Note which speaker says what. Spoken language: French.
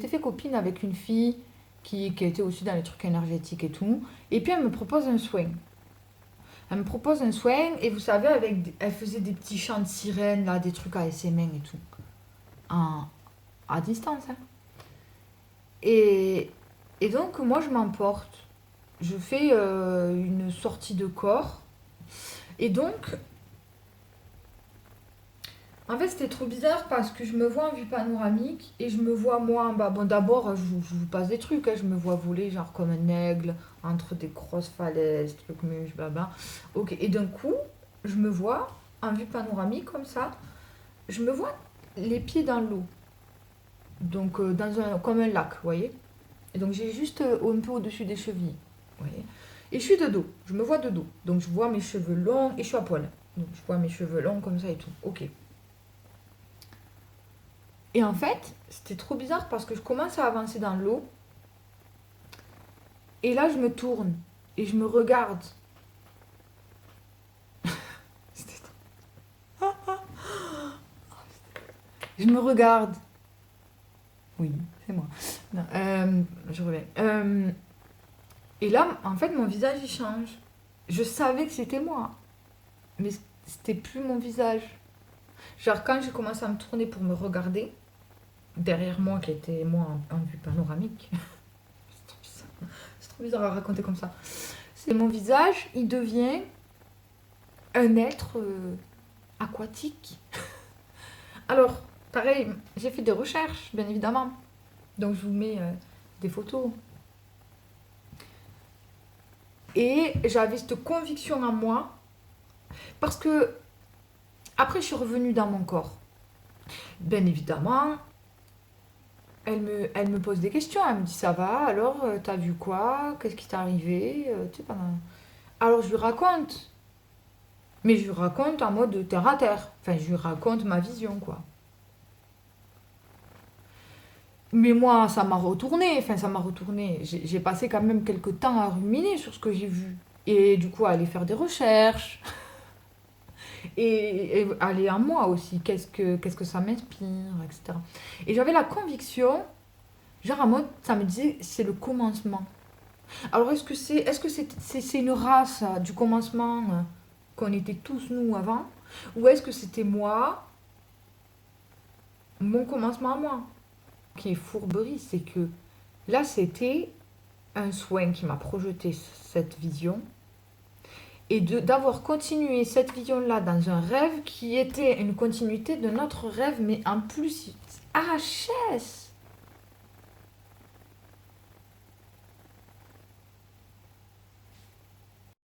Speaker 1: J'étais fait copine avec une fille qui était aussi dans les trucs énergétiques et tout. Et puis elle me propose un soin. Elle me propose un soin et vous savez, elle faisait des petits chants de sirène, là, des trucs à ses mains et tout. En, à distance, hein. Et, et donc, moi, je m'emporte. Je fais une sortie de corps. Et donc, en fait, c'était trop bizarre parce que je me vois en vue panoramique et je me vois moi en bas. Bon, d'abord, je vous passe des trucs, hein. Je me vois voler, genre comme un aigle, entre des grosses falaises, trucs muches, blabla. Ok, et d'un coup, je me vois en vue panoramique comme ça. Je me vois les pieds dans l'eau. Donc, comme un lac, vous voyez. Et donc, j'ai juste un peu au-dessus des chevilles. Vous voyez. Et je suis de dos. Je me vois de dos. Donc, je vois mes cheveux longs et je suis à poil. Donc, je vois mes cheveux longs comme ça et tout. Ok. Et en fait, c'était trop bizarre parce que je commence à avancer dans l'eau. Et là, je me tourne. Et je me regarde. Je me regarde. Oui, c'est moi. Non, je reviens. Et là, en fait, mon visage, il change. Je savais que c'était moi. Mais c'était plus mon visage. Genre, quand j'ai commencé à me tourner pour me regarder, derrière moi, qui était moi en vue panoramique, c'est trop bizarre à raconter comme ça. C'est mon visage, il devient un être aquatique. Alors, pareil, j'ai fait des recherches, bien évidemment. Donc, je vous mets des photos. Et j'avais cette conviction en moi, parce que après, je suis revenue dans mon corps. Bien évidemment, elle me pose des questions. Elle me dit ça va, alors t'as vu quoi? Qu'est-ce qui t'est arrivé? Tu sais, alors je lui raconte. Mais je lui raconte en mode terre à terre. Enfin, je lui raconte ma vision, quoi. Mais moi, ça m'a retourné. Enfin, ça m'a retourné. J'ai passé quand même quelques temps à ruminer sur ce que j'ai vu. Et du coup, à aller faire des recherches. Et aller en moi aussi. Qu'est-ce que ça m'inspire, etc. Et j'avais la conviction, genre en mode, ça me disait, c'est le commencement. Alors, est-ce que c'est une race du commencement qu'on était tous nous avant? Ou est-ce que c'était moi, mon commencement à moi? Qui est fourberie, c'est que là, c'était un soin qui m'a projeté cette vision et d'avoir continué cette vision-là dans un rêve qui était une continuité de notre rêve, mais en plus, RHS!